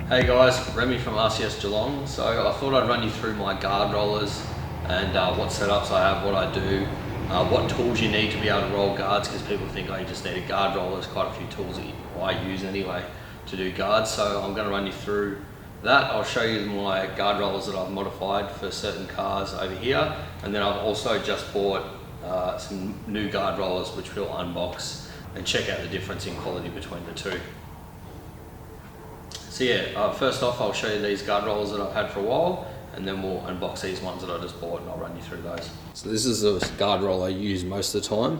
Hey guys, Remy from RCS Geelong. So I thought I'd run you through my guard rollers and what setups I have, what I do, what tools you need to be able to roll guards, because people think, oh, you just need a guard roller. There's quite a few tools that I use anyway to do guards. So I'm going to run you through that. I'll show you my guard rollers that I've modified for certain cars over here, and then I've also just bought some new guard rollers which we'll unbox and check out the difference in quality between the two. So yeah, first off I'll show you these guard rollers that I've had for a while, and then we'll unbox these ones that I just bought and I'll run you through those. So this is a guard roller I use most of the time.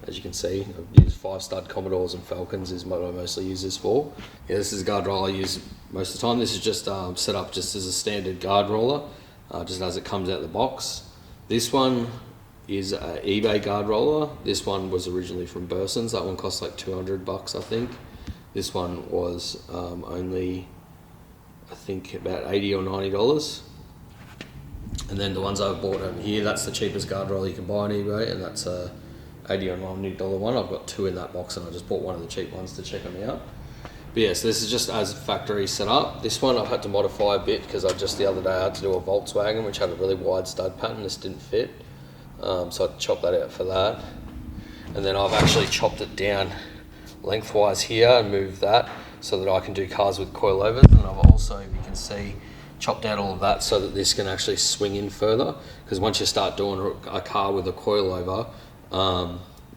As you can see, I've used 5-stud Commodores and Falcons is what I mostly use this for. Yeah, this is a guard roller I use most of the time. This is just set up just as a standard guard roller, just as it comes out of the box. This one is an eBay guard roller. This one was originally from Burson's. That one cost like $200 I think. This one was only, I think, about $80 or $90. And then the ones I've bought over here, that's the cheapest guard roller you can buy on eBay, and that's a $80 or $90 one. I've got two in that box, and I just bought one of the cheap ones to check them out. But yeah, so this is just as factory set up. This one I've had to modify a bit because the other day I had to do a Volkswagen which had a really wide stud pattern. This didn't fit, so I chopped that out for that. And then I've actually chopped it down lengthwise here and move that so that I can do cars with coilovers, and I've also, you can see, chopped out all of that so that this can actually swing in further, because once you start doing a car with a coilover,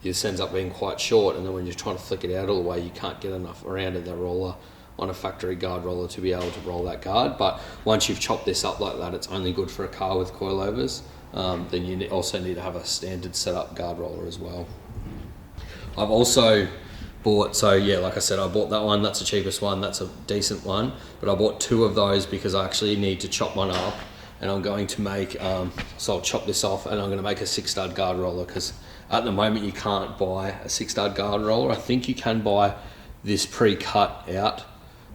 this ends up being quite short, and then when you're trying to flick it out all the way, you can't get enough around in the roller on a factory guard roller to be able to roll that guard. But once you've chopped this up like that, it's only good for a car with coilovers. Then you also need to have a standard setup guard roller as well. I've also bought, so yeah, like I said, I bought that one. That's the cheapest one. That's a decent one. But I bought two of those because I actually need to chop one up, and I'm going to make, so I'll chop this off and I'm going to make a 6-stud guard roller, because at the moment you can't buy a 6-stud guard roller. I think you can buy this pre-cut out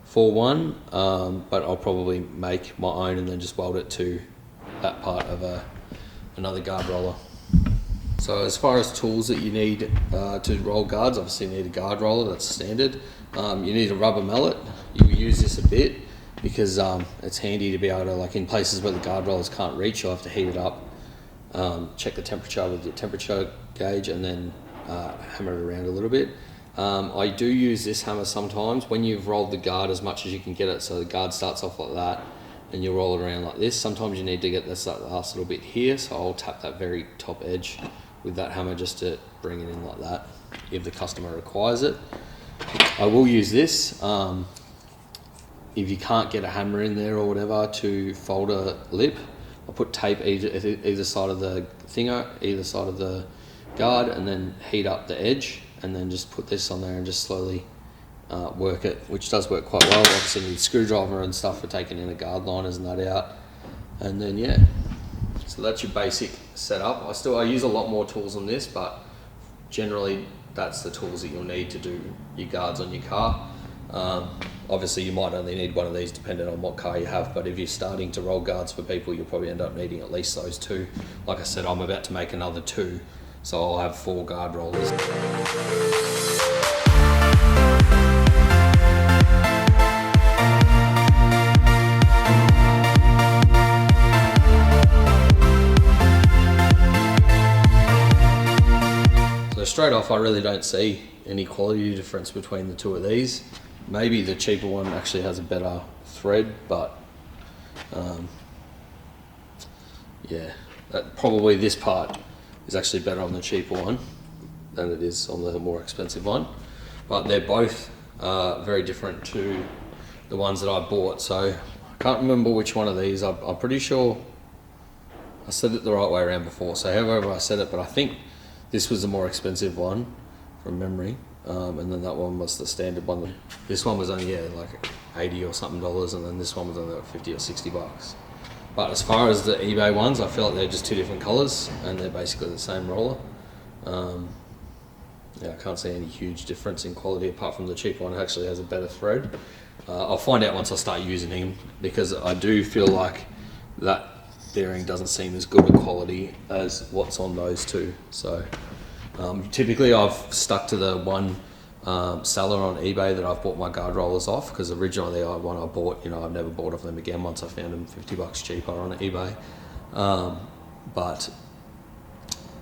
for one, but I'll probably make my own and then just weld it to that part of another guard roller. So as far as tools that you need to roll guards, obviously you need a guard roller, that's standard. You need a rubber mallet. You use this a bit because it's handy to be able to, like in places where the guard rollers can't reach, you'll have to heat it up, check the temperature with your temperature gauge, and then hammer it around a little bit. I do use this hammer sometimes when you've rolled the guard as much as you can get it, so the guard starts off like that and you roll it around like this. Sometimes you need to get this last little bit here, so I'll tap that very top edge with that hammer just to bring it in like that if the customer requires it. I will use this if you can't get a hammer in there or whatever to fold a lip. I'll put tape either side of the thinger, either side of the guard, and then heat up the edge, and then just put this on there and just slowly work it, which does work quite well. Obviously you need a screwdriver and stuff for taking in the guard liners and that out. And then yeah, so that's your basic setup. I use a lot more tools on this, but generally that's the tools that you'll need to do your guards on your car. Obviously you might only need one of these depending on what car you have, but if you're starting to roll guards for people, you'll probably end up needing at least those two. Like I said, I'm about to make another 2, so I'll have 4 guard rollers. Straight off, I really don't see any quality difference between the two of these. Maybe the cheaper one actually has a better thread, but yeah, probably this part is actually better on the cheaper one than it is on the more expensive one. But they're both very different to the ones that I bought. So I can't remember which one of these. I'm pretty sure I said it the right way around before, so however I said it, but I think this was the more expensive one from memory, and then that one was the standard one. This one was only like $80 or something, and then this one was only like $50 or $60. But as far as the eBay ones, I feel like they're just 2 different colors and they're basically the same roller. Yeah, I can't see any huge difference in quality apart from the cheaper one actually has a better thread. I'll find out once I start using him, because I do feel like that bearing doesn't seem as good a quality as what's on those two. So typically I've stuck to the one seller on eBay that I've bought my guard rollers off, because originally the one I bought, you know, I've never bought of them again once I found them $50 cheaper on eBay. But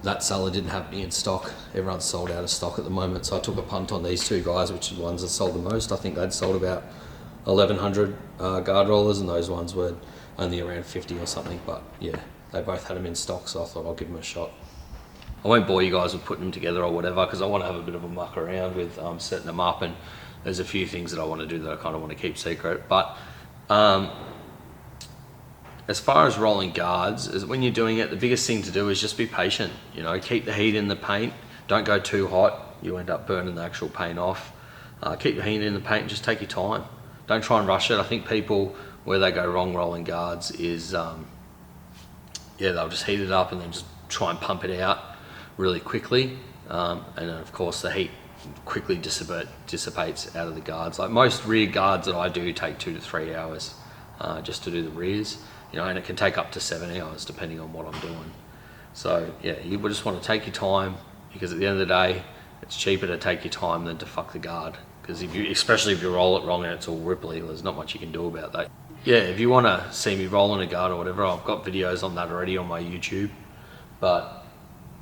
that seller didn't have any in stock. Everyone's sold out of stock at the moment, so I took a punt on these two guys, which are the ones that sold the most. I think they'd sold about 1,100 guard rollers, and those ones were only around 50 or something. But yeah, they both had them in stock, so I thought I'll give them a shot. I won't bore you guys with putting them together or whatever, because I want to have a bit of a muck around with setting them up, and there's a few things that I want to do that I kind of want to keep secret. But as far as rolling guards, is when you're doing it, the biggest thing to do is just be patient. You know, keep the heat in the paint. Don't go too hot. You end up burning the actual paint off. Keep the heat in the paint and just take your time. Don't try and rush it. I think people, where they go wrong rolling guards is, yeah, they'll just heat it up and then just try and pump it out really quickly. And then of course the heat quickly dissipates out of the guards. Like most rear guards that I do take 2 to 3 hours just to do the rears. You know, and it can take up to 7 hours depending on what I'm doing. So yeah, you just want to take your time, because at the end of the day, it's cheaper to take your time than to fuck the guard. Because especially if you roll it wrong and it's all ripply, there's not much you can do about that. Yeah, if you want to see me rolling a guard or whatever, I've got videos on that already on my YouTube. But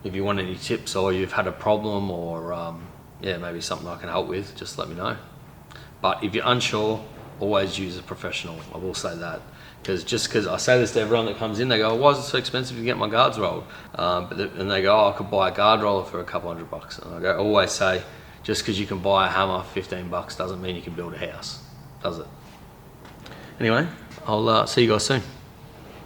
if you want any tips, or you've had a problem, or yeah, maybe something I can help with, just let me know. But if you're unsure, always use a professional. I will say that. Because I say this to everyone that comes in, they go, why is it so expensive to get my guards rolled? And they go, oh, I could buy a guard roller for a couple $100. And I always say, just because you can buy a hammer for $15 doesn't mean you can build a house, does it? Anyway, I'll see you guys soon.